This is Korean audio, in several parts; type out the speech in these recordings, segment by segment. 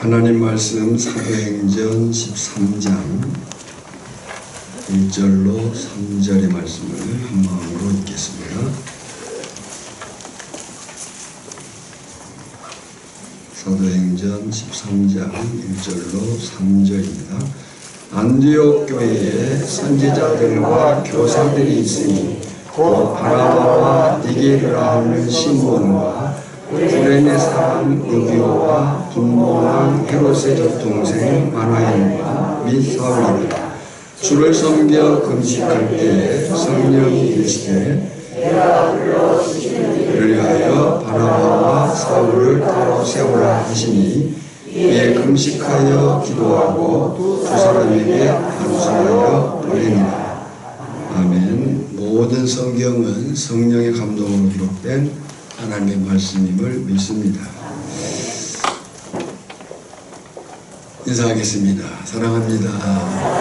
하나님 말씀 사도행전 13장 1절로 3절의 말씀을 한 마음으로 읽겠습니다. 사도행전 13장 1절로 3절입니다. 안디옥 교회에 선지자들과 교사들이 있으니 곧 바나바와 니게르라 하는 시몬과 구레네 사람 루기오와 분봉왕 헤롯의 젖동생 마나엘과 및 사울이라. 주를 섬겨 금식할 때에 성령이 이르시되 그를 위하여 바나바와 사울을 따로 세우라 하시니 이에 금식하여 기도하고 두 사람에게 안수하여 보내니라. 아멘. 모든 성경은 성령의 감동으로 기록된 하나님의 말씀임을 믿습니다. 인사하겠습니다. 사랑합니다.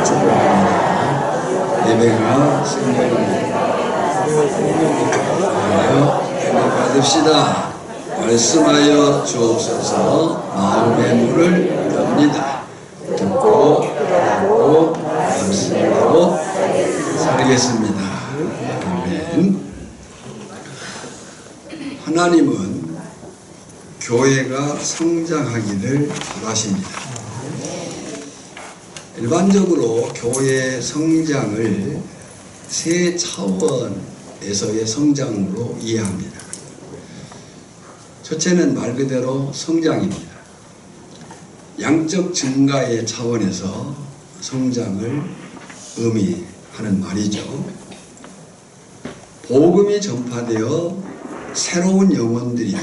축복합니다. 예배가 성령입니다. 예배 받읍시다. 말씀하여 주옵소서. 마음의 문을 엽니다. 듣고 하고 말씀으로 살겠습니다. 아멘. 하나님은 교회가 성장하기를 바라십니다. 일반적으로 교회의 성장을 세 차원에서의 성장으로 이해합니다. 첫째는 말 그대로 성장입니다. 양적 증가의 차원에서 성장을 의미하는 말이죠. 복음이 전파되어 새로운 영혼들이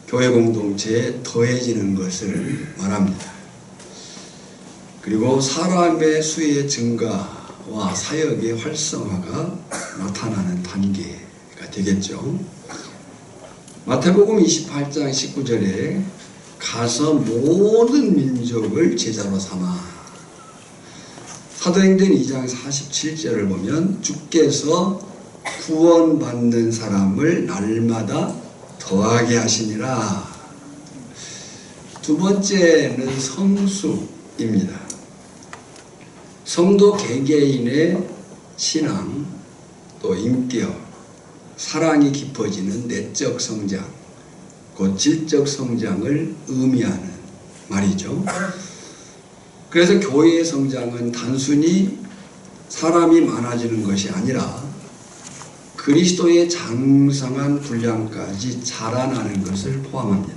교회 공동체에 더해지는 것을 말합니다. 그리고 사람의 수의 증가와 사역의 활성화가 나타나는 단계가 되겠죠. 마태복음 28장 19절에 가서 모든 민족을 제자로 삼아. 사도행전 2장 47절을 보면 주께서 구원받는 사람을 날마다 더하게 하시니라. 두 번째는 성숙입니다. 성도 개개인의 신앙, 또 인격, 사랑이 깊어지는 내적 성장, 곧 질적 성장을 의미하는 말이죠. 그래서 교회의 성장은 단순히 사람이 많아지는 것이 아니라 그리스도의 장성한 분량까지 자라나는 것을 포함합니다.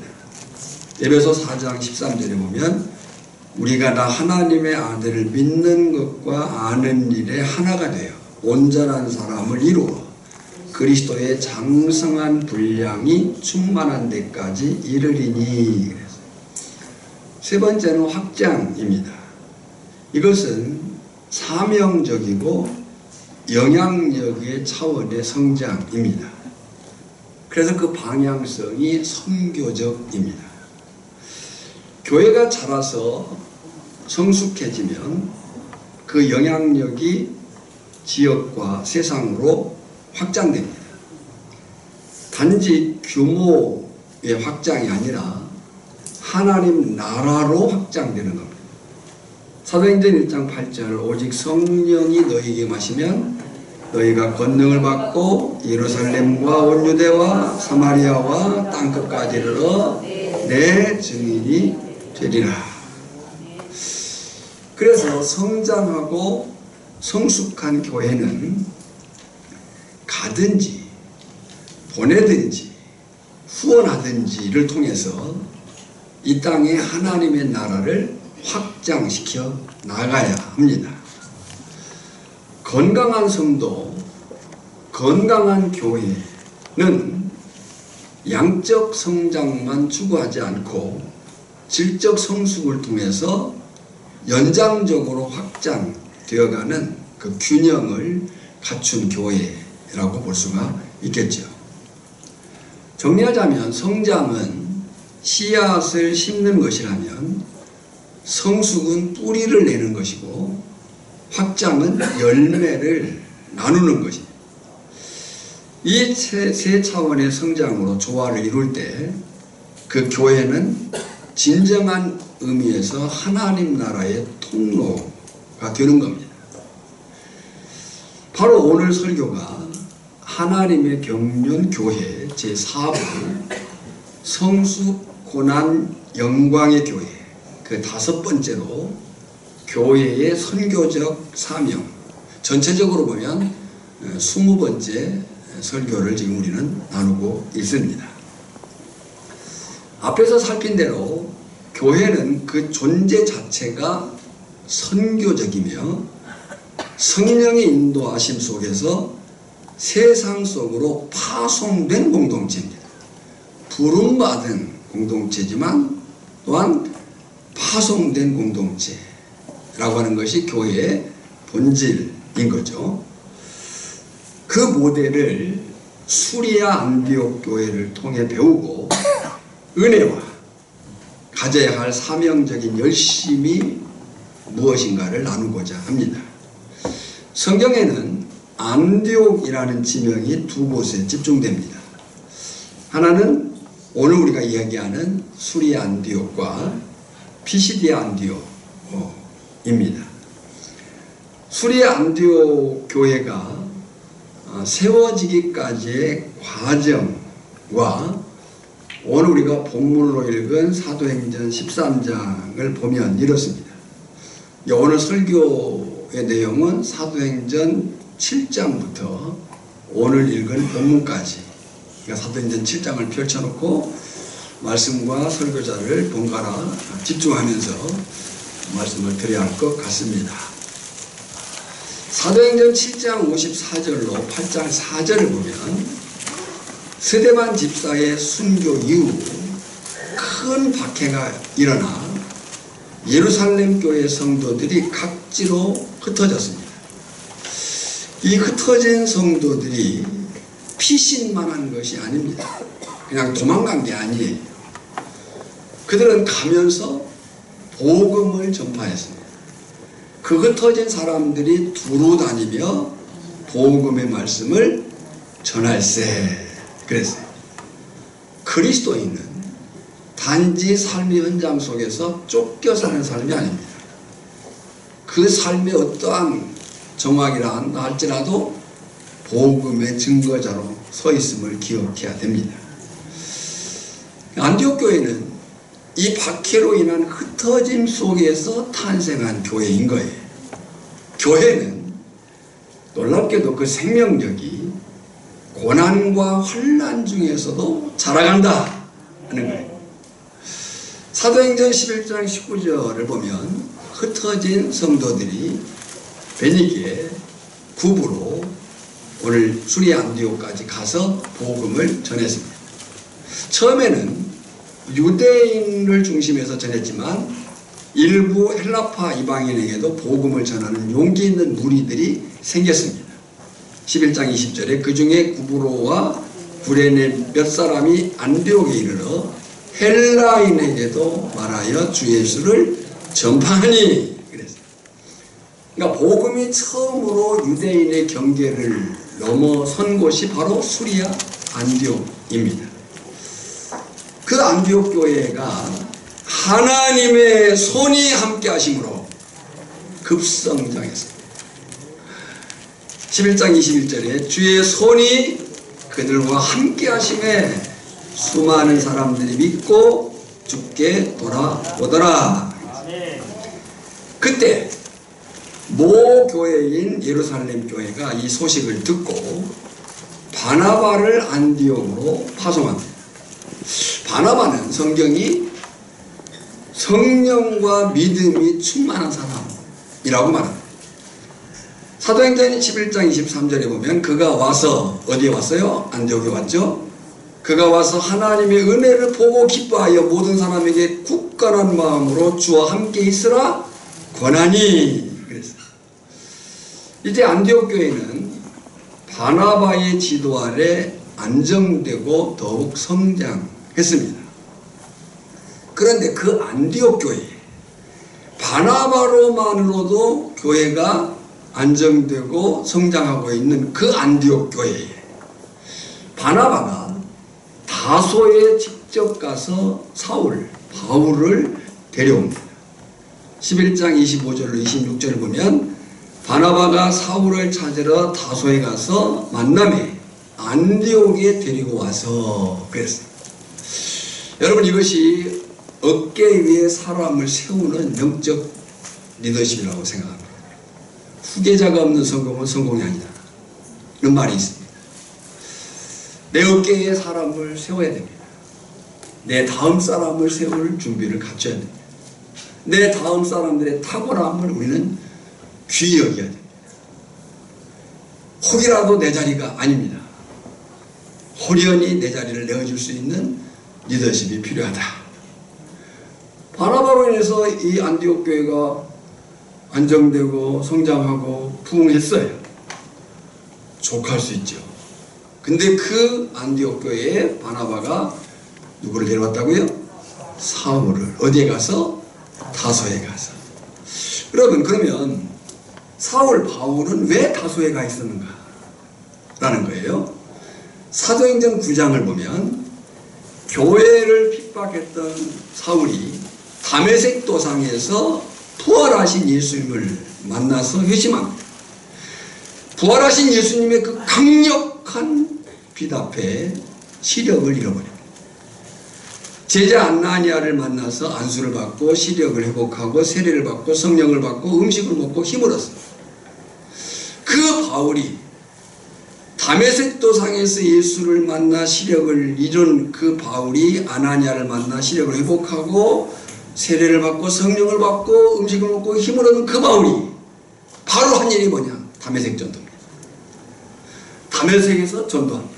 에베소 4장 13절에 보면 우리가 다 하나님의 아들을 믿는 것과 아는 일에 하나가 되어 온전한 사람을 이루어 그리스도의 장성한 분량이 충만한 데까지 이르리니. 세 번째는 확장입니다. 이것은 사명적이고 영향력의 차원의 성장입니다. 그래서 그 방향성이 선교적입니다. 교회가 자라서 성숙해지면 그 영향력이 지역과 세상으로 확장됩니다. 단지 규모의 확장이 아니라 하나님 나라로 확장되는 겁니다. 사도행전 1장 8절 오직 성령이 너희에게 임하시면 너희가 권능을 받고 예루살렘과 온 유대와 사마리아와 땅끝까지 이르러 내 증인이 되리라. 그래서 성장하고 성숙한 교회는 가든지 보내든지 후원하든지를 통해서 이 땅에 하나님의 나라를 확장시켜 나가야 합니다. 건강한 성도, 건강한 교회는 양적 성장만 추구하지 않고 질적 성숙을 통해서 연장적으로 확장되어가는 그 균형을 갖춘 교회라고 볼 수가 있겠죠. 정리하자면 성장은 씨앗을 심는 것이라면 성숙은 뿌리를 내는 것이고 확장은 열매를 나누는 것입니다. 이 세 차원의 성장으로 조화를 이룰 때 그 교회는 진정한 의미에서 하나님 나라의 통로가 되는 겁니다. 바로 오늘 설교가 하나님의 경륜교회 제4부 성숙 고난 영광의 교회 그 5번째로 교회의 선교적 사명, 전체적으로 보면 20번째 설교를 지금 우리는 나누고 있습니다. 앞에서 살핀 대로 교회는 그 존재 자체가 선교적이며 성령의 인도하심 속에서 세상 속으로 파송된 공동체입니다. 부름받은 공동체지만 또한 파송된 공동체라고 하는 것이 교회의 본질인 거죠. 그 모델을 수리아 안디옥 교회를 통해 배우고 은혜와 가져야 할 사명적인 열심이 무엇인가를 나누고자 합니다. 성경에는 안디옥이라는 지명이 2곳에 집중됩니다. 하나는 오늘 우리가 이야기하는 수리아 안디옥과 피시디아 안디옥입니다. 수리아 안디옥 교회가 세워지기까지의 과정과 오늘 우리가 본문으로 읽은 사도행전 13장을 보면 이렇습니다. 오늘 설교의 내용은 사도행전 7장부터 오늘 읽은 본문까지, 그러니까 사도행전 7장을 펼쳐놓고 말씀과 설교자를 번갈아 집중하면서 말씀을 드려야 할 것 같습니다. 사도행전 7장 54절로 8장 4절을 보면 스데반 집사의 순교 이후 큰 박해가 일어나 예루살렘 교회 성도들이 각지로 흩어졌습니다. 이 흩어진 성도들이 피신만 한 것이 아닙니다. 그냥 도망간 게 아니에요. 그들은 가면서 복음을 전파했습니다. 그 흩어진 사람들이 두루 다니며 복음의 말씀을 전할세 그랬어요. 그리스도인은 단지 삶의 현장 속에서 쫓겨 사는 삶이 아닙니다. 그 삶의 어떠한 정황이라 한다 할지라도 복음의 증거자로 서 있음을 기억해야 됩니다. 안디옥 교회는 이 박해로 인한 흩어짐 속에서 탄생한 교회인 거예요. 교회는 놀랍게도 그 생명력이 고난과 환난 중에서도 자라간다 하는 거예요. 사도행전 11장 19절을 보면 흩어진 성도들이 베니게 구부로 오늘 수리아 안디옥까지 가서 복음을 전했습니다. 처음에는 유대인을 중심해서 전했지만 일부 헬라파 이방인에게도 복음을 전하는 용기 있는 무리들이 생겼습니다. 11장 20절에 그 중에 구브로와 구레네 몇 사람이 안디옥에 이르러 헬라인에게도 말하여 주 예수를 전파하니 그랬어요. 그러니까 복음이 처음으로 유대인의 경계를 넘어선 곳이 바로 수리아 안디옥입니다. 그 안디옥 교회가 하나님의 손이 함께 하심으로 급성장했습니다. 11장 21절에 주의 손이 그들과 함께 하심에 수많은 사람들이 믿고 주께 돌아오더라. 그때 모 교회인 예루살렘 교회가 이 소식을 듣고 바나바를 안디옥으로 파송합니다. 바나바는 성경이 성령과 믿음이 충만한 사람이라고 말합니다. 사도행전 11장 23절에 보면 그가 와서 어디에 왔어요? 안디옥에 왔죠. 그가 와서 하나님의 은혜를 보고 기뻐하여 모든 사람에게 굳건한 마음으로 주와 함께 있으라 권하니 그랬어요. 이제 안디옥 교회는 바나바의 지도 아래 안정되고 더욱 성장했습니다. 그런데 그 안디옥 교회, 바나바로만으로도 교회가 안정되고 성장하고 있는 그 안디옥 교회에 바나바가 다소에 직접 가서 사울, 바울을 데려옵니다. 11장 25절로 26절을 보면 바나바가 사울을 찾으러 다소에 가서 만남에 안디옥에 데리고 와서 그랬어요. 여러분, 이것이 어깨 위에 사람을 세우는 영적 리더십이라고 생각합니다. 후계자가 없는 성공은 성공이 아니다, 이런 말이 있습니다. 내 어깨에 사람을 세워야 됩니다. 내 다음 사람을 세울 준비를 갖춰야 됩니다. 내 다음 사람들의 탁월함을 우리는 귀히 여겨야 됩니다. 혹이라도 내 자리가 아닙니다. 호련히 내 자리를 내어줄 수 있는 리더십이 필요하다. 바나바로 인해서 이 안디옥 교회가 안정되고 성장하고 부흥했어요. 족할 수 있죠. 근데 그 안디옥 교회에 바나바가 누구를 데려왔다고요? 사울을. 어디에 가서? 다소에 가서. 여러분, 그러면 사울, 바울은 왜 다소에 가 있었는가? 라는 거예요. 사도행전 9장을 보면 교회를 핍박했던 사울이 다메섹 도상에서 부활하신 예수님을 만나서 회심합니다. 부활하신 예수님의 그 강력한 빛 앞에 시력을 잃어버립니다. 제자 안나니아를 만나서 안수를 받고 시력을 회복하고 세례를 받고 성령을 받고 음식을 먹고 힘을 얻습니다. 그 바울이 다메섹 도상에서 예수를 만나 시력을 잃은 그 바울이 아나니아를 만나 시력을 회복하고 세례를 받고 성령을 받고 음식을 먹고 힘을 얻은 그 바울이 바로 한 일이 뭐냐? 다메섹 전도입니다. 다메섹에서 전도합니다.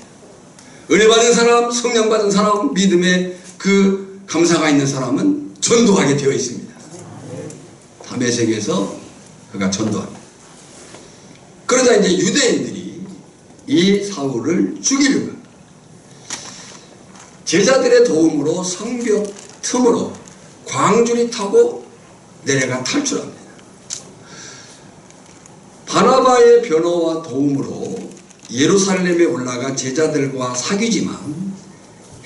은혜 받은 사람, 성령 받은 사람, 믿음의 그 감사가 있는 사람은 전도하게 되어 있습니다. 다메섹에서 그가 전도합니다. 그러자 이제 유대인들이 이 사울을 죽이려고 합니다. 제자들의 도움으로 성벽 틈으로 광주리 타고 내려가 탈출합니다. 바나바의 변호와 도움으로 예루살렘에 올라가 제자들과 사귀지만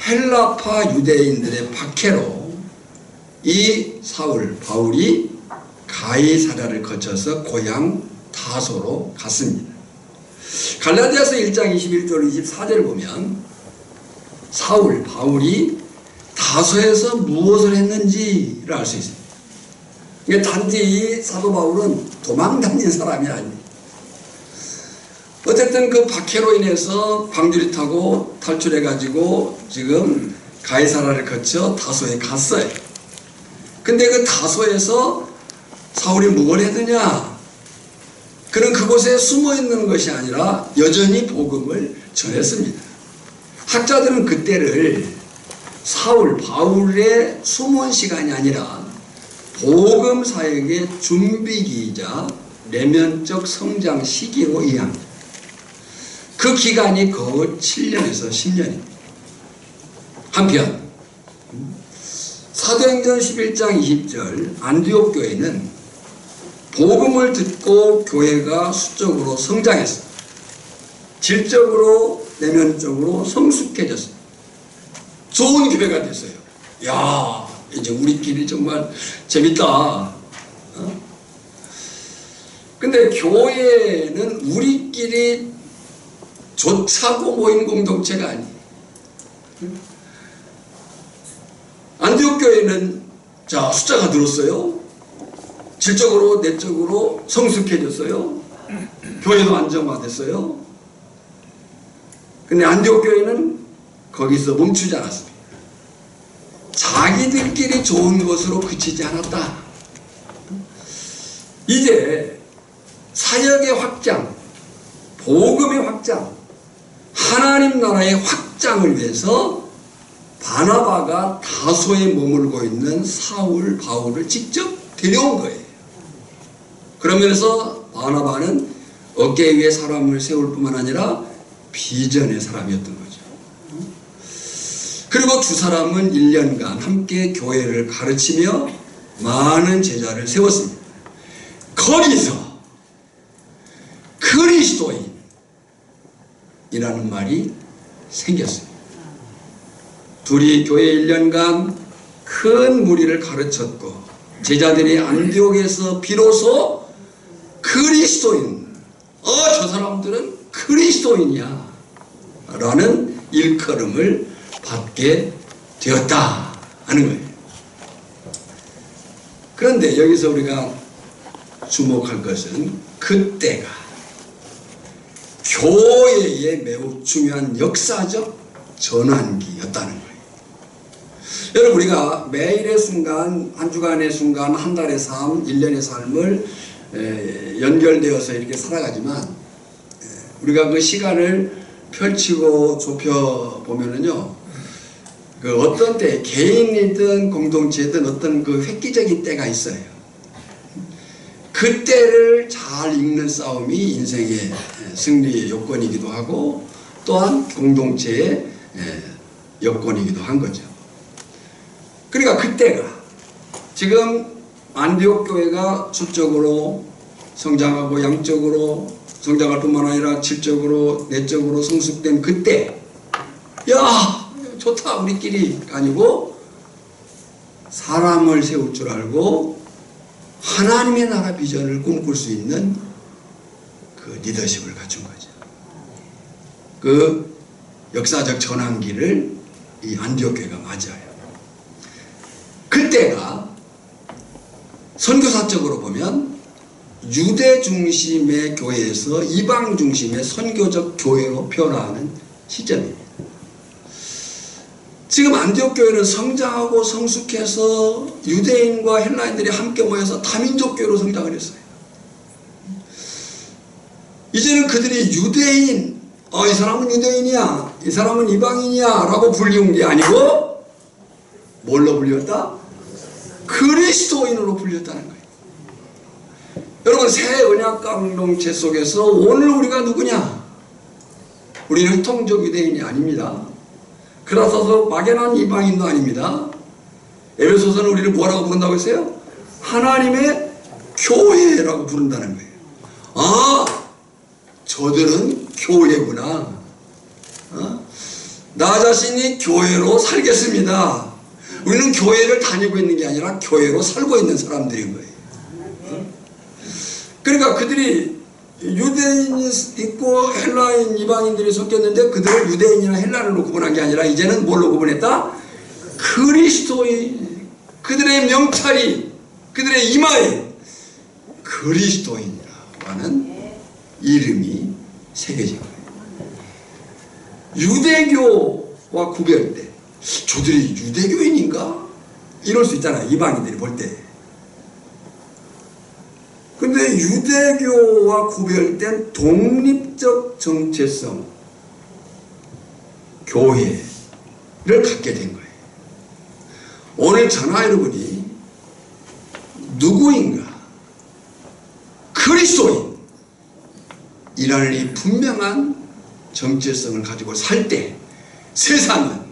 헬라파 유대인들의 박해로 이 사울, 바울이 가이사랴를 거쳐서 고향 다소로 갔습니다. 갈라디아서 1장 21절 24절을 보면 사울, 바울이 다소에서 무엇을 했는지를 알 수 있습니다. 그러니까 단지 이 사도 바울은 도망 다닌 사람이 아닙니다. 어쨌든 그 박해로 인해서 광주리 타고 탈출해가지고 지금 가이사랴를 거쳐 다소에 갔어요. 근데 그 다소에서 사울이 뭘 했느냐? 그는 그곳에 숨어 있는 것이 아니라 여전히 복음을 전했습니다. 학자들은 그때를 사울, 바울의 숨은 시간이 아니라 복음 사역의 준비기이자 내면적 성장 시기로 이해합니다. 그 기간이 거의 7년에서 10년입니다. 한편 사도행전 11장 20절 안디옥 교회는 복음을 듣고 교회가 수적으로 성장했습니다. 질적으로 내면적으로 성숙해졌습니다. 좋은 교회가 됐어요. 야, 이제 우리끼리 정말 재밌다. 근데 교회는 우리끼리 좋자고 모인 공동체가 아니에요. 안디옥 교회는 자, 숫자가 늘었어요. 질적으로 내적으로 성숙해졌어요. 교회도 안정화됐어요. 근데 안디옥 교회는 거기서 멈추지 않았습니다. 자기들끼리 좋은 것으로 그치지 않았다. 이제 사역의 확장, 복음의 확장, 하나님 나라의 확장을 위해서 바나바가 다소에 머물고 있는 사울, 바울을 직접 데려온 거예요. 그러면서 바나바는 어깨 위에 사람을 세울 뿐만 아니라 비전의 사람이었던 거죠. 그리고 두 사람은 1년간 함께 교회를 가르치며 많은 제자를 세웠습니다. 거기서 그리스도인이라는 말이 생겼어요. 둘이 교회 1년간 큰 무리를 가르쳤고 제자들이 안디옥에서 비로소 그리스도인, 저 사람들은 그리스도인이야 라는 일컬음을 받게 되었다 하는 거예요. 그런데 여기서 우리가 주목할 것은 그때가 교회에 매우 중요한 역사적 전환기였다는 거예요. 여러분, 우리가 매일의 순간, 한 주간의 순간, 한 달의 삶, 1년의 삶을 연결되어서 이렇게 살아가지만 우리가 그 시간을 펼치고 좁혀보면은요, 그 어떤 때, 개인이든 공동체든 어떤 그 획기적인 때가 있어요. 그 때를 잘 읽는 싸움이 인생의 승리의 요건이기도 하고 또한 공동체의 여건이기도 한 거죠. 그러니까 그때가 지금 안디옥 교회가 수적으로 성장하고 양적으로 성장할 뿐만 아니라 질적으로 내적으로 성숙된 그때, 야 좋다 우리끼리 아니고 사람을 세울 줄 알고 하나님의 나라 비전을 꿈꿀 수 있는 그 리더십을 갖춘 거죠. 그 역사적 전환기를 이 안디옥 교회가 맞아요. 그때가 선교사적으로 보면 유대 중심의 교회에서 이방 중심의 선교적 교회로 변화하는 시점입니다. 지금 안디옥 교회는 성장하고 성숙해서 유대인과 헬라인들이 함께 모여서 다민족 교회로 성장을 했어요. 이제는 그들이 유대인, 이 사람은 유대인이야, 이 사람은 이방인이야 라고 불리운 게 아니고 뭘로 불렸다? 그리스도인으로 불렸다는 거예요. 여러분, 새 언약 공동체 속에서 오늘 우리가 누구냐? 우리는 혈통적 유대인이 아닙니다. 그라서서 막연한 이방인도 아닙니다. 에베소서는 우리를 뭐라고 부른다고 했어요? 하나님의 교회라고 부른다는 거예요. 저들은 교회구나. 나 자신이 교회로 살겠습니다. 우리는 교회를 다니고 있는 게 아니라 교회로 살고 있는 사람들인 거예요. 그러니까 그들이 유대인이 있고 헬라인 이방인들이 섞였는데 그들을 유대인이나 헬라인으로 구분한 게 아니라 이제는 뭘로 구분했다? 그리스도인, 그들의 명찰이 그들의 이마에 그리스도인이라고 하는 이름이 새겨진 거예요. 유대교와 구별돼. 저들이 유대교인인가? 이럴 수 있잖아요. 이방인들이 볼 때. 근데 유대교와 구별된 독립적 정체성 교회를 갖게 된 거예요. 오늘 저나 여러분이 누구인가? 그리스도인이라는 이 분명한 정체성을 가지고 살 때 세상은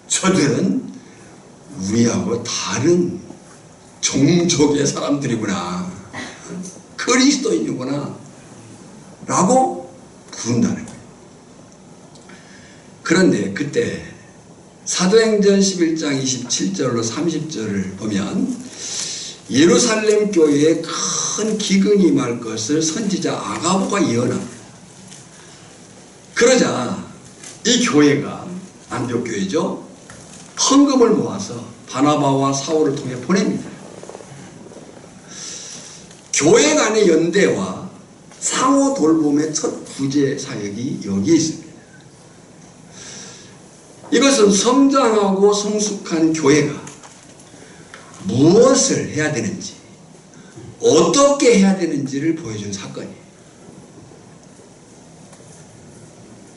저들은 우리하고 다른 종족의 사람들이구나, 그리스도인이구나 라고 부른다는 거예요. 그런데 그때 사도행전 11장 27절로 30절을 보면 예루살렘 교회에 큰 기근이 임할 것을 선지자 아가보가 예언합니다. 그러자 이 교회가, 안디옥 교회죠, 헌금을 모아서 바나바와 사울을 통해 보냅니다. 교회 간의 연대와 상호 돌봄의 첫 구제 사역이 여기에 있습니다. 이것은 성장하고 성숙한 교회가 무엇을 해야 되는지, 어떻게 해야 되는지를 보여준 사건이에요.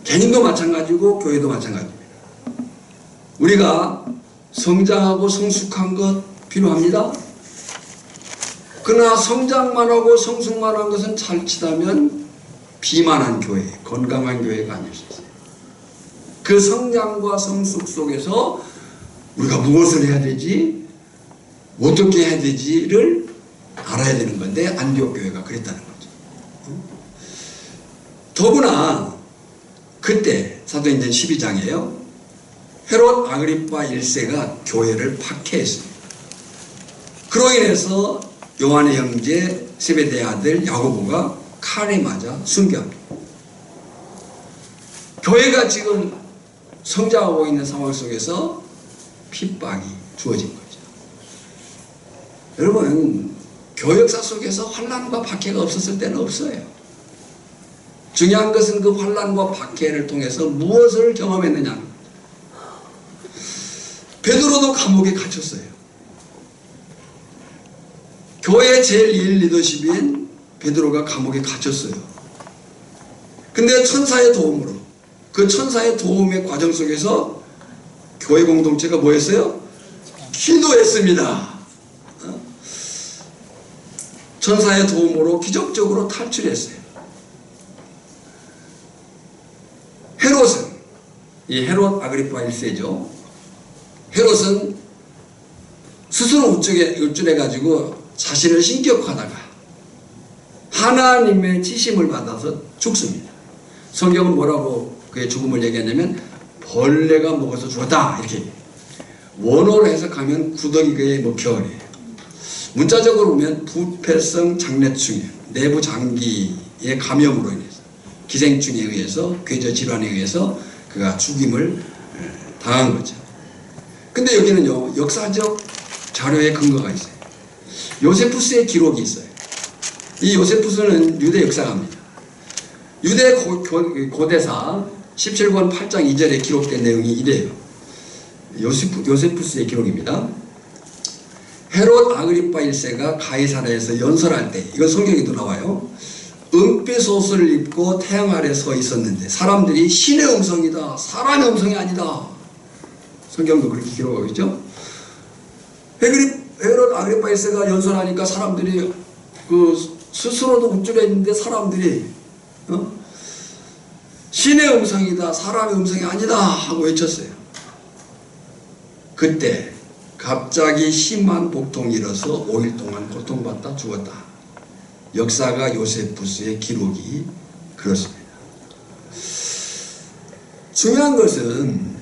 개인도 마찬가지고 교회도 마찬가지입니다. 우리가 성장하고 성숙한 것 필요합니다. 그러나 성장만 하고 성숙만 한 것은 자칫하면 비만한 교회, 건강한 교회가 아닐 수 있어요. 그 성장과 성숙 속에서 우리가 무엇을 해야 되지, 어떻게 해야 되지를 알아야 되는 건데 안디옥 교회가 그랬다는 거죠. 더구나 그때 사도행전 12장이에요. 헤롯 아그리파 1세가 교회를 박해했습니다. 그로 인해서 요한의 형제 세베대의 아들 야고보가 칼에 맞아 순교합니다. 교회가 지금 성장하고 있는 상황 속에서 핍박이 주어진 거죠. 여러분, 교회 역사 속에서 환난과 박해가 없었을 때는 없어요. 중요한 것은 그 환난과 박해를 통해서 무엇을 경험했느냐. 베드로도 감옥에 갇혔어요. 교회 제일 리더십인 베드로가 감옥에 갇혔어요. 근데 천사의 도움으로, 그 천사의 도움의 과정 속에서 교회 공동체가 뭐 했어요? 기도했습니다. 천사의 도움으로 기적적으로 탈출했어요. 헤롯은, 이 헤롯 아그리파 1세죠. 헤롯은 스스로 우쭐해가지고 자신을 신격화하다가 하나님의 지심을 받아서 죽습니다. 성경은 뭐라고 그의 죽음을 얘기하냐면 벌레가 먹어서 죽었다 이렇게 원어로 해석하면 구더기에 먹혀 그래요. 문자적으로 보면 부패성 장내충, 내부 장기의 감염으로 인해서 기생충에 의해서 궤저 질환에 의해서 그가 죽임을 당한 거죠. 근데 여기는요 역사적 자료의 근거가 있어요. 요세푸스의 기록이 있어요. 이 요세푸스는 유대 역사가입니다. 유대 고대사 17권 8장 2절에 기록된 내용이 이래요. 요세푸스의 기록입니다. 헤롯 아그리파 1세가 가이사랴에서 연설할 때, 이건 성경에도 나와요. 은빛 옷을 입고 태양 아래 서 있었는데 사람들이 신의 음성이다, 사람의 음성이 아니다. 성경도 그렇게 기록하고 있죠. 헤롯 아그리파 1세가 연설하니까 사람들이 스스로도 우쭐했는데 사람들이 신의 음성이다, 사람의 음성이 아니다 하고 외쳤어요. 그때 갑자기 심한 복통이 일어서 5일 동안 고통받다 죽었다. 역사가 요세푸스의 기록이 그렇습니다. 중요한 것은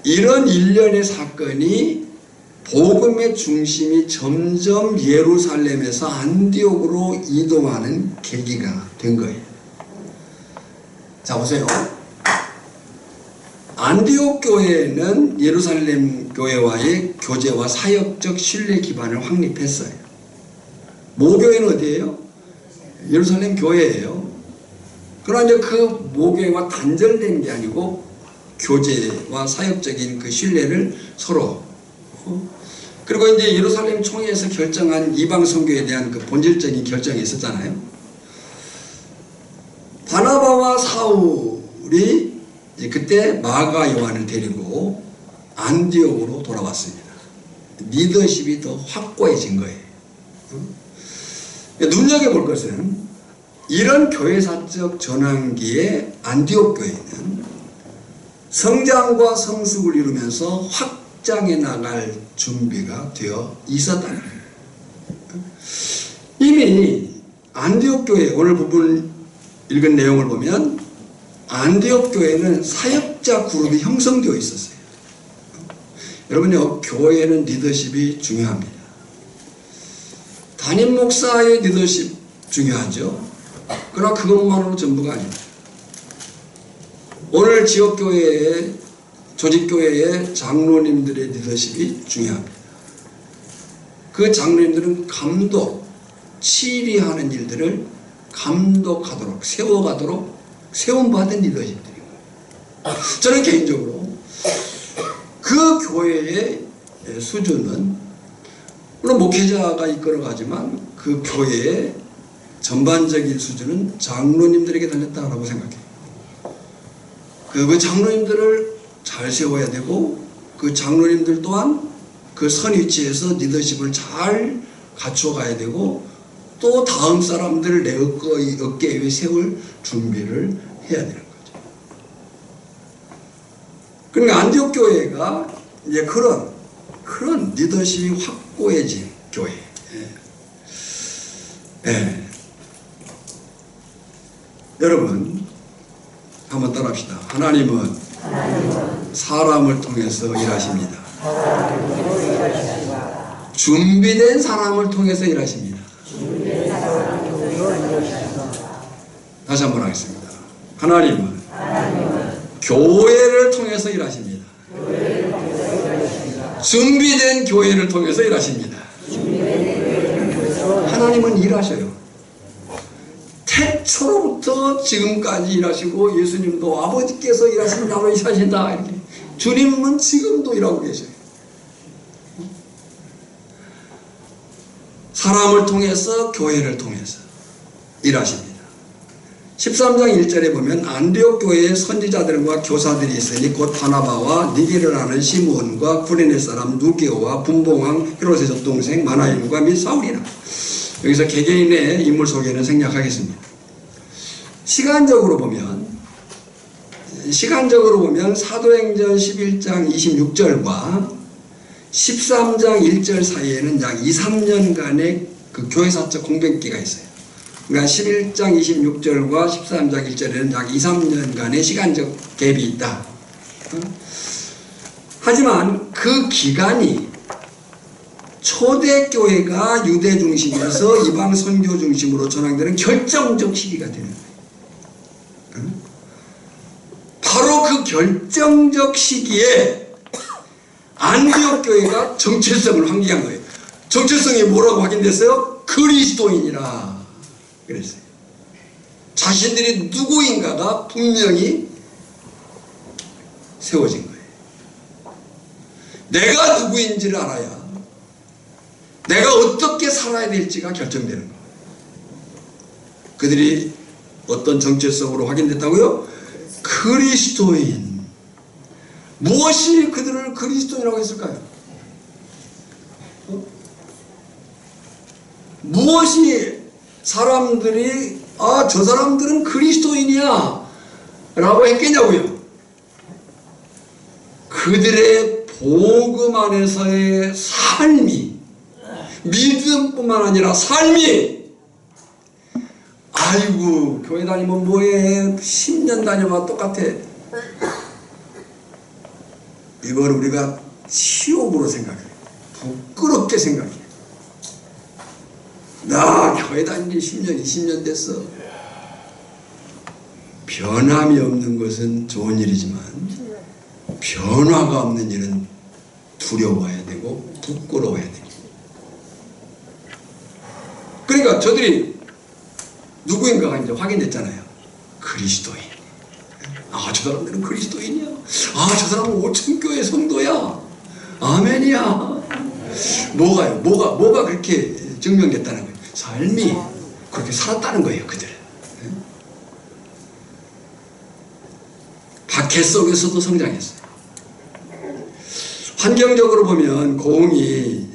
이런 일련의 사건이 복음의 중심이 점점 예루살렘에서 안디옥으로 이동하는 계기가 된 거예요. 자, 보세요. 안디옥 교회는 예루살렘 교회와의 교제와 사역적 신뢰 기반을 확립했어요. 모교회는 어디예요? 예루살렘 교회예요. 그러나 이제 그 모교회와 단절된 게 아니고 교제와 사역적인 그 신뢰를 서로 그리고 이제 예루살렘 총회에서 결정한 이방 선교에 대한 그 본질적인 결정이 있었잖아요. 바나바와 사울이 이제 그때 마가 요한을 데리고 안디옥으로 돌아왔습니다. 리더십이 더 확고해진 거예요. 눈여겨볼 것은 이런 교회사적 전환기에 안디옥 교회는 성장과 성숙을 이루면서 확장해 나갈 준비가 되어 있었다는 거예요. 이미 안디옥 교회, 오늘 부분 읽은 내용을 보면 안디옥 교회는 사역자 그룹이 형성되어 있었어요. 여러분요, 교회는 리더십이 중요합니다. 담임 목사의 리더십 중요하죠. 그러나 그것만으로 전부가 아닙니다. 오늘 지역교회의, 조직교회의 장로님들의 리더십이 중요합니다. 그 장로님들은 감독, 치리하는 일들을 감독하도록, 세워가도록 세움받은 리더십들입니다. 저는 개인적으로 그 교회의 수준은 물론 목회자가 이끌어가지만 그 교회의 전반적인 수준은 장로님들에게 달렸다고 생각해요. 그 장로님들을 잘 세워야 되고 그 장로님들 또한 그 선 위치에서 리더십을 잘 갖춰가야 되고 또 다음 사람들을 내 어깨 위에 세울 준비를 해야 되는 거죠. 그러니까 안디옥 교회가 이제 그런 리더십이 확고해진 교회. 여러분 한번 따라합시다. 하나님은 사람을 통해서 일하십니다. 준비된 사람을 통해서 일하십니다. 다시 한번 하겠습니다. 하나님은 교회를 통해서 일하십니다. 준비된 교회를 통해서 일하십니다. 하나님은 일하셔요. 태초로부터 지금까지 일하시고 예수님도 아버지께서 일하신 나로 일하신다 이렇게. 주님은 지금도 일하고 계셔요. 사람을 통해서 교회를 통해서 일하십니다. 13장 1절에 보면 안디옥 교회에 선지자들과 교사들이 있으니 곧 바나바와 니게를 아는 시므온과 쿠레네 사람 누게오와 분봉왕 헤롯의 젖동생 마나임과 및 사울이라. 여기서 개개인의 인물 소개는 생략하겠습니다. 시간적으로 보면 사도행전 11장 26절과 13장 1절 사이에는 약 2, 3년간의 그 교회사적 공백기가 있어요. 그러니까 11장 26절과 13장 1절에는 약 2, 3년간의 시간적 갭이 있다. 하지만 그 기간이 초대교회가 유대 중심에서 이방 선교 중심으로 전환되는 결정적 시기가 되는 거예요. 바로 그 결정적 시기에 안디옥 교회가 정체성을 확립한 거예요. 정체성이 뭐라고 확인됐어요? 그리스도인이라 그랬어요. 자신들이 누구인가가 분명히 세워진 거예요. 내가 누구인지를 알아야 내가 어떻게 살아야 될지가 결정되는 거예요. 그들이 어떤 정체성으로 확인됐다고요? 그리스도인. 무엇이 그들을 그리스도인이라고 했을까요? 무엇이 사람들이 저 사람들은 그리스도인이야 라고 했겠냐고요? 그들의 복음 안에서의 삶이, 믿음뿐만 아니라 삶이, 아이고 교회 다니면 뭐해, 10년 다녀봐 똑같아, 이걸 우리가 치욕으로 생각해요. 부끄럽게 생각해요. 나 교회 다닌 지 10년 20년 됐어. 변함이 없는 것은 좋은 일이지만 변화가 없는 일은 두려워해야 되고 부끄러워해야 되고. 그러니까 저들이 누구인가가 이제 확인됐잖아요. 그리스도인. 저 사람들은 그리스도인이야. 저 사람은 오천교회 성도야. 아멘이야. 뭐가요? 뭐가 그렇게 증명됐다는 거예요? 삶이 그렇게 살았다는 거예요, 그들은. 박해 속에서도 성장했어요. 환경적으로 보면 고흥이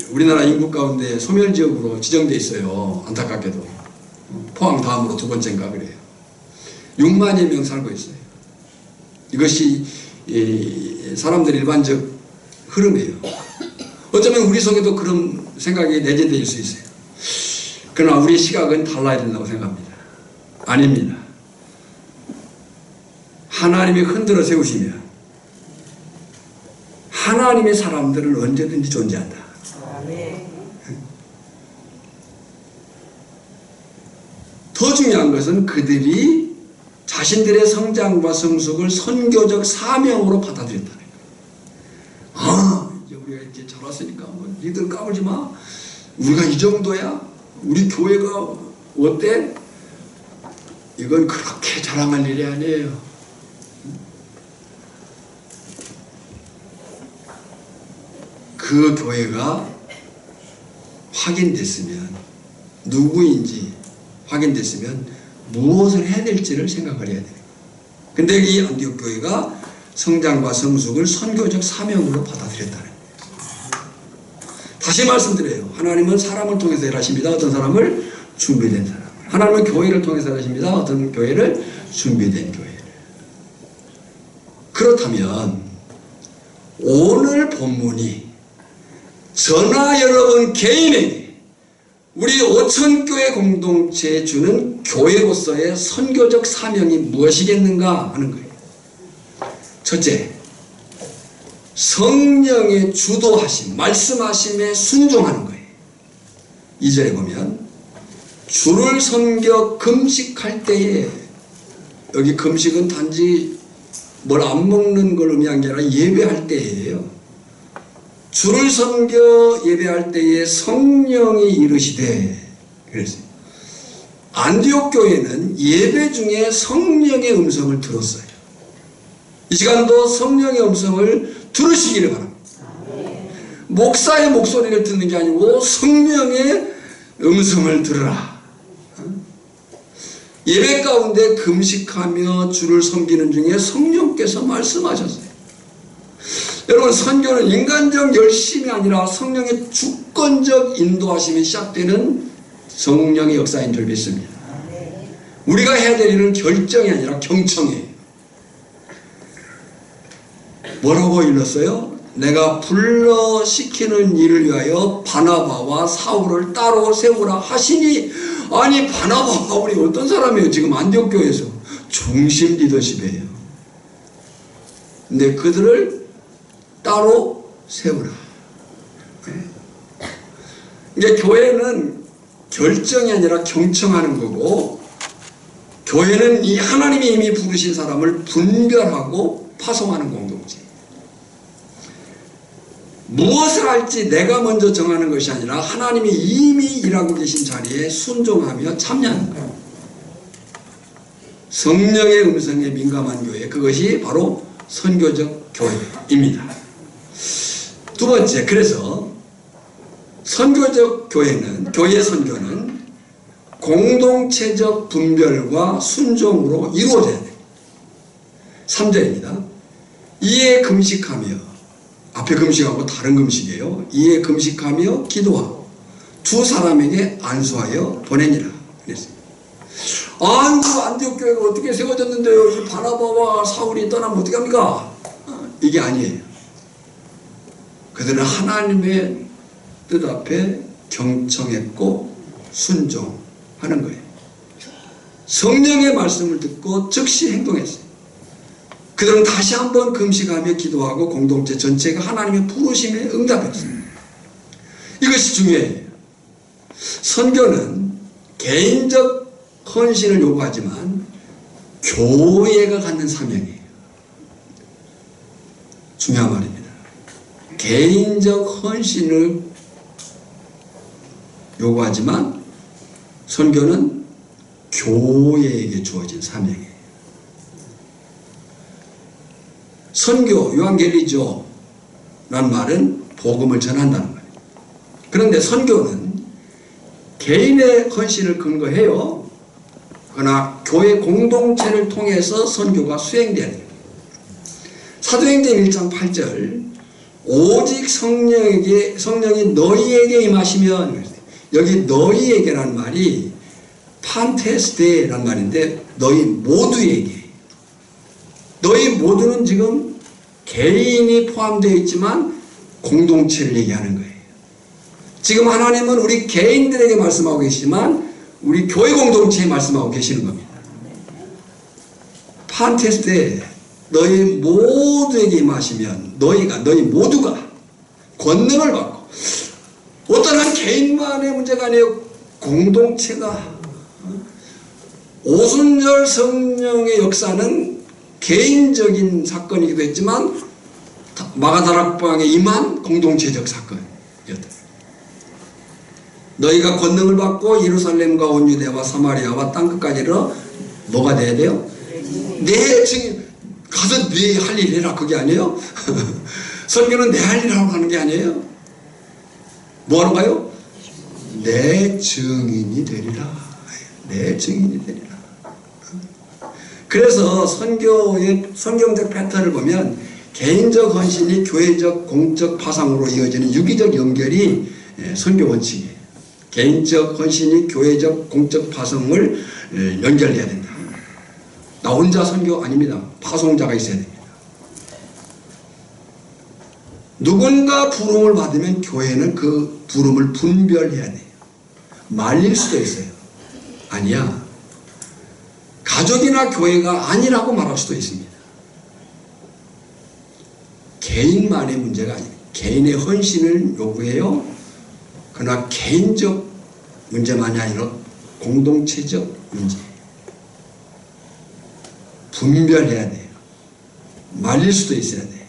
우리나라 인구 가운데 소멸지역으로 지정되어 있어요. 안타깝게도. 포항 다음으로 두 번째인가 그래요. 6만여 명 살고 있어요. 이것이 사람들 일반적 흐름이에요. 어쩌면 우리 속에도 그런 생각이 내재될 수 있어요. 그러나 우리 시각은 달라야 된다고 생각합니다. 아닙니다. 하나님이 흔들어 세우시면 하나님의 사람들은 언제든지 존재한다. 더 중요한 것은 그들이 자신들의 성장과 성숙을 선교적 사명으로 받아들였다는 거예요. 이제 우리가 이렇게 자랐으니까 니들 까불지 마. 우리가 이 정도야? 우리 교회가 어때? 이건 그렇게 자랑할 일이 아니에요. 그 교회가 확인됐으면, 누구인지 확인됐으면 무엇을 해야 될지를 생각을 해야 돼요. 근데 이 안디옥 교회가 성장과 성숙을 선교적 사명으로 받아들였다는 거예요. 다시 말씀드려요. 하나님은 사람을 통해서 일하십니다. 어떤 사람을? 준비된 사람. 하나님은 교회를 통해서 일하십니다. 어떤 교회를? 준비된 교회를. 그렇다면 오늘 본문이 저나 여러분 개인에게 우리 오천교회 공동체에 주는 교회로서의 선교적 사명이 무엇이겠는가 하는 거예요. 첫째, 성령의 주도하심, 말씀하심에 순종하는 거예요. 2절에 보면 주를 섬겨 금식할 때에, 여기 금식은 단지 뭘 안 먹는 걸 의미한 게 아니라 예배할 때예요. 주를 섬겨 예배할 때에 성령이 이르시되, 그랬어요. 안디옥 교회는 예배 중에 성령의 음성을 들었어요. 이 시간도 성령의 음성을 들으시기를 바랍니다. 목사의 목소리를 듣는 게 아니고 성령의 음성을 들으라. 예배 가운데 금식하며 주를 섬기는 중에 성령께서 말씀하셨어요. 여러분, 선교는 인간적 열심이 아니라 성령의 주권적 인도하심이 시작되는 성령의 역사인 줄 믿습니다. 우리가 해야 될 일은 결정이 아니라 경청이에요. 뭐라고 일렀어요? 내가 불러 시키는 일을 위하여 바나바와 사울을 따로 세우라 하시니, 아니 바나바와 사울이 어떤 사람이에요? 지금 안디옥 교회에서 중심 리더십이에요. 근데 그들을 따로 세우라. 이제 교회는 결정이 아니라 경청하는 거고, 교회는 이 하나님이 이미 부르신 사람을 분별하고 파송하는 공동체. 무엇을 할지 내가 먼저 정하는 것이 아니라 하나님이 이미 일하고 계신 자리에 순종하며 참여하는 거예요. 성령의 음성에 민감한 교회, 그것이 바로 선교적 교회입니다. 두 번째, 그래서 선교적 교회는, 교회 선교는 공동체적 분별과 순종으로 이루어져야 돼요. 3절입니다. 이에 금식하며, 앞에 금식하고 다른 금식이에요. 이에 금식하며 기도하고 두 사람에게 안수하여 보내니라. 그랬어요. 아이고, 안디옥 교회가 어떻게 세워졌는데요? 이 바나바와 사울이 떠나면 어떻게 합니까? 이게 아니에요. 그들은 하나님의 뜻 앞에 경청했고 순종하는 거예요. 성령의 말씀을 듣고 즉시 행동했어요. 그들은 다시 한번 금식하며 기도하고 공동체 전체가 하나님의 부르심에 응답했어요. 이것이 중요해요. 선교는 개인적 헌신을 요구하지만 교회가 갖는 사명이에요. 중요한 말입니다. 개인적 헌신을 요구하지만 선교는 교회에게 주어진 사명이에요. 선교, 유앙겔리조 라는 말은 복음을 전한다는 거예요. 그런데 선교는 개인의 헌신을 근거해요. 그러나 교회 공동체를 통해서 선교가 수행돼야 돼요. 사도행전 1장 8절, 오직 성령이 너희에게 임하시면, 여기 너희에게라는 말이 판테스테라는 말인데 너희 모두에게, 너희 모두는 지금 개인이 포함되어 있지만 공동체를 얘기하는 거예요. 지금 하나님은 우리 개인들에게 말씀하고 계시지만 우리 교회 공동체에 말씀하고 계시는 겁니다. 판테스테, 너희 모두에게 임하시면 너희 모두가 권능을 받고, 어떤 한 개인만의 문제가 아니에요. 공동체가. 오순절 성령의 역사는 개인적인 사건이기도 했지만 마가다락방에 임한 공동체적 사건이었다. 너희가 권능을 받고 예루살렘과 온 유대와 사마리아와 땅끝까지 이르러 뭐가 돼야 돼요? 내 증인. 가서 네 할 일 해라, 그게 아니에요? 선교는 내 할 일 하러 가는 게 아니에요. 뭐 하는 가요? 내 증인이 되리라. 내 증인이 되리라. 그래서 선교의 성경적 패턴을 보면 개인적 헌신이 교회적 공적 파상으로 이어지는 유기적 연결이 선교 원칙이에요. 개인적 헌신이 교회적 공적 파송을 연결해야 된다. 나 혼자 선교 아닙니다. 파송자가 있어야 됩니다. 누군가 부름을 받으면 교회는 그 부름을 분별해야 돼요. 말릴 수도 있어요. 아니야. 가족이나 교회가 아니라고 말할 수도 있습니다. 개인만의 문제가 아니에요. 개인의 헌신을 요구해요. 그러나 개인적 문제만이 아니라 공동체적 문제. 분별해야 돼요. 말릴 수도 있어야 돼요.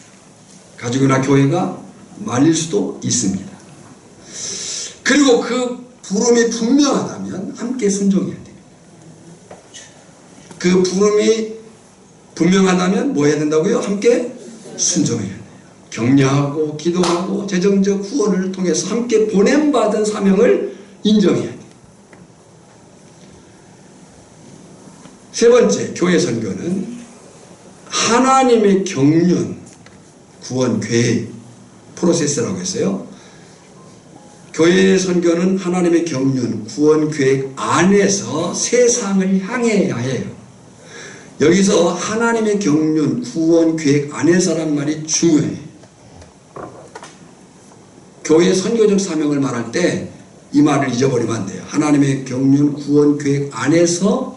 가족이나 교회가 말릴 수도 있습니다. 그리고 그 부름이 분명하다면 함께 순종해야 돼요. 그 부름이 분명하다면 뭐 해야 된다고요? 함께 순종해야 돼요. 격려하고 기도하고 재정적 후원을 통해서 함께 보냄받은 사명을 인정해야 돼요. 세 번째, 교회 선교는 하나님의 경륜, 구원, 계획, 프로세스라고 했어요. 교회의 선교는 하나님의 경륜, 구원, 계획 안에서 세상을 향해야 해요. 여기서 하나님의 경륜, 구원, 계획 안에서란 말이 중요해요. 교회의 선교적 사명을 말할 때 이 말을 잊어버리면 안 돼요. 하나님의 경륜, 구원, 계획 안에서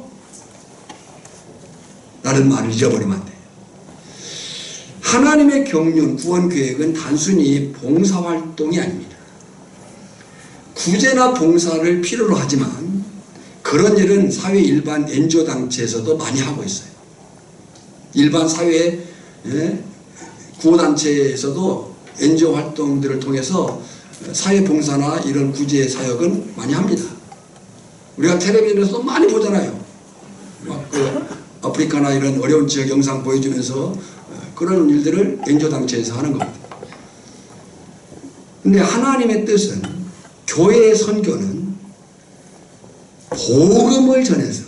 라는 말을 잊어버리면 안 돼요. 하나님의 경륜, 구원, 계획은 단순히 봉사활동이 아닙니다. 구제나 봉사를 필요로 하지만 그런 일은 사회 일반 NGO 단체에서도 많이 하고 있어요. 일반 사회 구호단체에서도 NGO 활동들을 통해서 사회 봉사나 이런 구제 사역은 많이 합니다. 우리가 텔레비전에서도 많이 보잖아요. 막 그 아프리카나 이런 어려운 지역 영상 보여주면서 그런 일들을 NGO 단체에서 하는 겁니다. 근데 하나님의 뜻은 교회의 선교는 복음을 전해서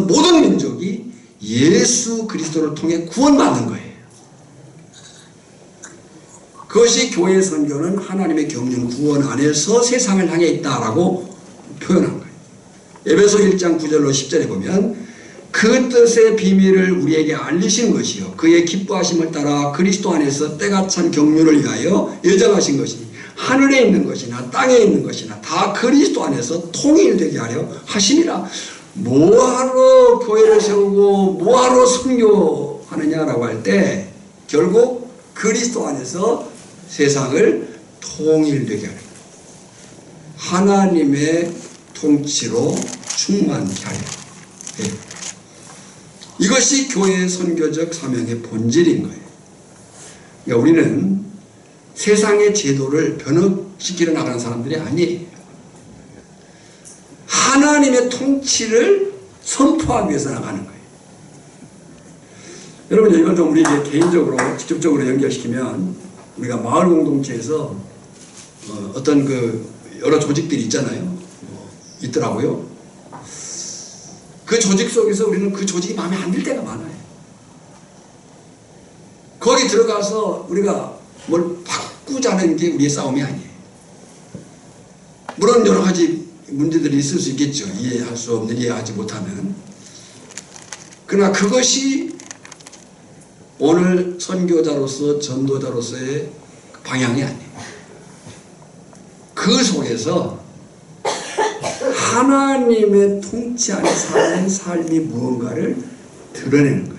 모든 민족이 예수 그리스도를 통해 구원받는 거예요. 그것이 교회의 선교는 하나님의 경륜 구원 안에서 세상을 향해 있다라고 표현한 거예요. 에베소 1장 9절로 10절에 보면 그 뜻의 비밀을 우리에게 알리신 것이요 그의 기뻐하심을 따라 그리스도 안에서 때가 찬 경륜을 위하여 예정하신 것이니 하늘에 있는 것이나 땅에 있는 것이나 다 그리스도 안에서 통일되게 하려 하시니라. 뭐하러 교회를 세우고 뭐하러 선교하느냐라고 할 때 결국 그리스도 안에서 세상을 통일되게 하려 하나님의 통치로 충만케 하려. 이것이 교회의 선교적 사명의 본질인 거예요. 그러니까 우리는 세상의 제도를 변혁시키려 나가는 사람들이 아니에요. 하나님의 통치를 선포하기 위해서 나가는 거예요. 여러분 이걸 좀 우리 이제 개인적으로 직접적으로 연결시키면 우리가 마을 공동체에서 어떤 그 여러 조직들이 있잖아요. 있더라고요. 그 조직 속에서 우리는 그 조직이 마음에 안 들 때가 많아요. 거기 들어가서 우리가 뭘 바꾸자는 게 우리의 싸움이 아니에요. 물론 여러 가지 문제들이 있을 수 있겠죠. 이해할 수 없는, 이해하지 못하면. 그러나 그것이 오늘 선교자로서 전도자로서의 방향이 아니에요. 그 속에서 하나님의 통치 안에 사는 삶이 무언가를 드러내는 거예요.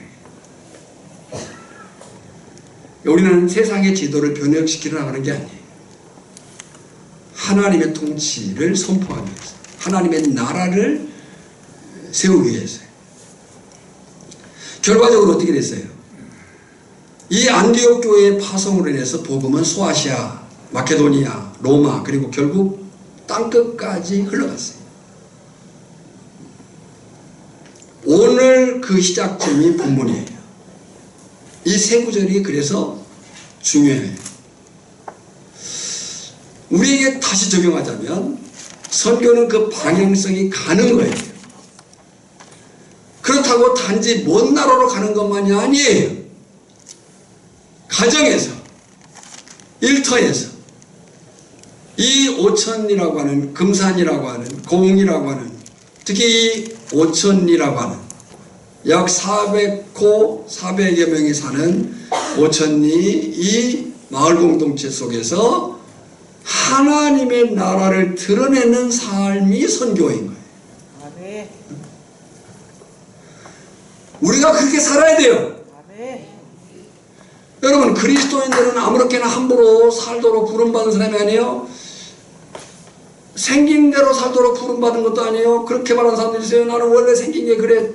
우리는 세상의 지도를 변혁시키려 나가는 게 아니에요. 하나님의 통치를 선포하기 위해서, 하나님의 나라를 세우기 위해서요. 결과적으로 어떻게 됐어요? 이 안디옥 교회의 파송으로 인해서 복음은 소아시아, 마케도니아, 로마 그리고 결국 땅끝까지 흘러갔어요. 오늘 그 시작점이 본문이에요. 이 세 구절이 그래서 중요해요. 우리에게 다시 적용하자면 선교는 그 방향성이 가는 거예요. 그렇다고 단지 먼 나라로 가는 것만이 아니에요. 가정에서, 일터에서 이 오천이라고 하는, 금산이라고 하는, 고흥이라고 하는, 특히 이 오천이라고 하는 약 400호 400여 명이 사는 오천리 이 마을 공동체 속에서 하나님의 나라를 드러내는 삶이 선교인 거예요. 우리가 그렇게 살아야 돼요. 여러분, 그리스도인들은 아무렇게나 함부로 살도록 부름받은 사람이 아니에요. 생긴 대로 살도록 부름받은 것도 아니에요. 그렇게 말하는 사람들이 있어요. 나는 원래 생긴 게 그래.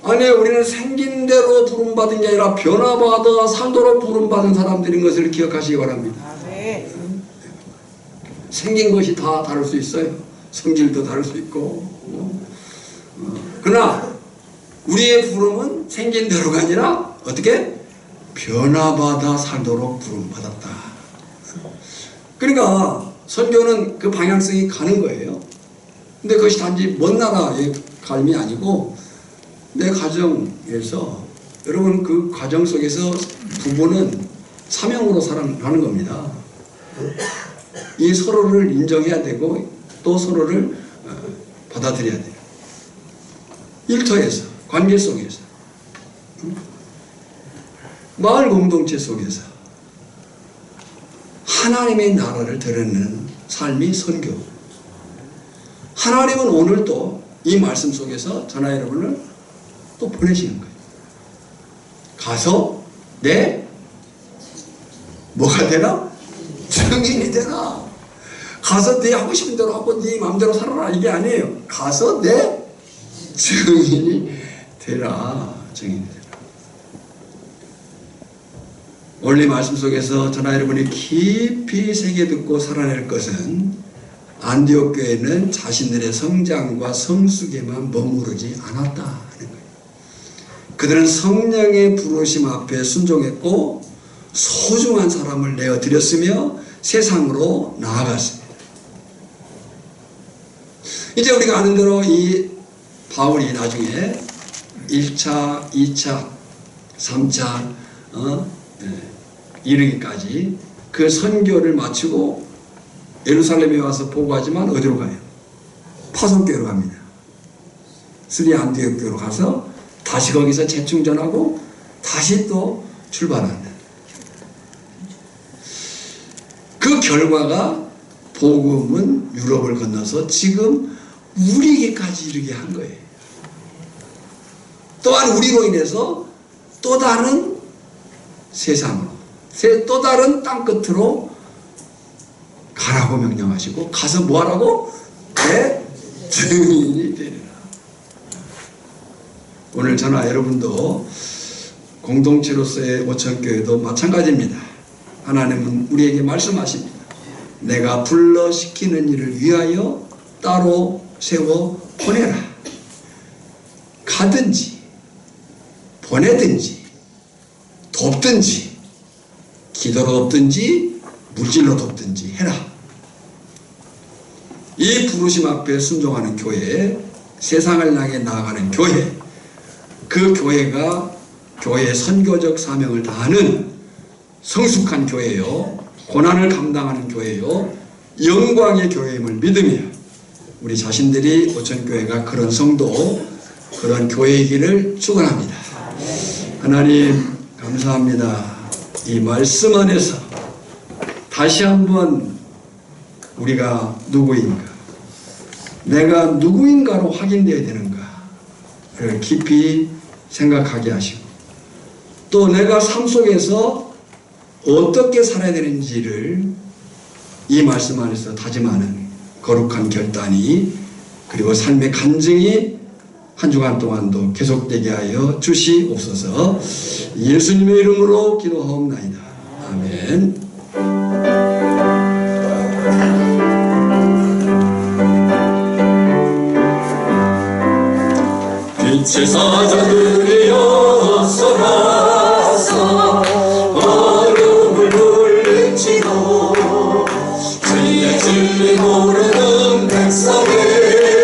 아니에요. 우리는 생긴 대로 부름받은 게 아니라 변화받아 살도록 부름받은 사람들인 것을 기억하시기 바랍니다. 생긴 것이 다 다를 수 있어요. 성질도 다를 수 있고. 그러나 우리의 부름은 생긴 대로가 아니라 어떻게? 변화받아 살도록 부름받았다. 그러니까 선교는 그 방향성이 가는 거예요. 근데 그것이 단지 먼 나라의 삶이 아니고 내 가정에서, 여러분, 그 과정 속에서 부부는 사명으로 살아가는 겁니다. 이 서로를 인정해야 되고 또 서로를 받아들여야 돼요. 일터에서, 관계 속에서, 마을 공동체 속에서 하나님의 나라를 드러내는 삶이 선교. 하나님은 오늘도 이 말씀 속에서 저나 여러분을 또 보내시는 거예요. 가서 내 뭐가 되나? 증인이 되나? 가서 네 하고 싶은 대로 하고 네 마음대로 살아라, 이게 아니에요. 가서 내 증인이 되라. 증인이 되라. 오늘 이 말씀 속에서 저나 여러분이 깊이 새겨 듣고 살아낼 것은 안디옥 교회는 자신들의 성장과 성숙에만 머무르지 않았다 하는 거예요. 그들은 성령의 부르심 앞에 순종했고 소중한 사람을 내어드렸으며 세상으로 나아갔습니다. 이제 우리가 아는 대로 이 바울이 나중에 1차, 2차, 3차 이르기까지 그 선교를 마치고 예루살렘에 와서 보고하지만 어디로 가요? 파송교회로 갑니다. 스리 안디옥 교회로 가서 다시 거기서 재충전하고 다시 또 출발한다. 그 결과가 복음은 유럽을 건너서 지금 우리에게까지 이르게 한 거예요. 또한 우리로 인해서 또 다른 세상으로, 또 다른 땅끝으로 가라고 명령하시고 가서 뭐하라고? 내 증인이 되리라. 오늘 저나 여러분도 공동체로서의 오천교회도 마찬가지입니다. 하나님은 우리에게 말씀하십니다. 내가 불러시키는 일을 위하여 따로 세워 보내라. 가든지 보내든지 돕든지 기도로 돕든지 물질로 돕든지 해라. 이 부르심 앞에 순종하는 교회, 세상을 향해 나아가는 교회, 그 교회가 교회의 선교적 사명을 다하는 성숙한 교회요, 고난을 감당하는 교회요, 영광의 교회임을 믿으며 우리 자신들이 오천교회가 그런 성도, 그런 교회이기를 축원합니다. 하나님 감사합니다. 이 말씀 안에서 다시 한번 우리가 누구인가, 내가 누구인가로 확인되어야 되는가를 깊이 생각하게 하시고 또 내가 삶 속에서 어떻게 살아야 되는지를 이 말씀 안에서 다짐하는 거룩한 결단이, 그리고 삶의 간증이 한 주간 동안도 계속되게 하여 주시옵소서. 예수님의 이름으로 기도하옵나이다. 아멘. 빛의 사자들이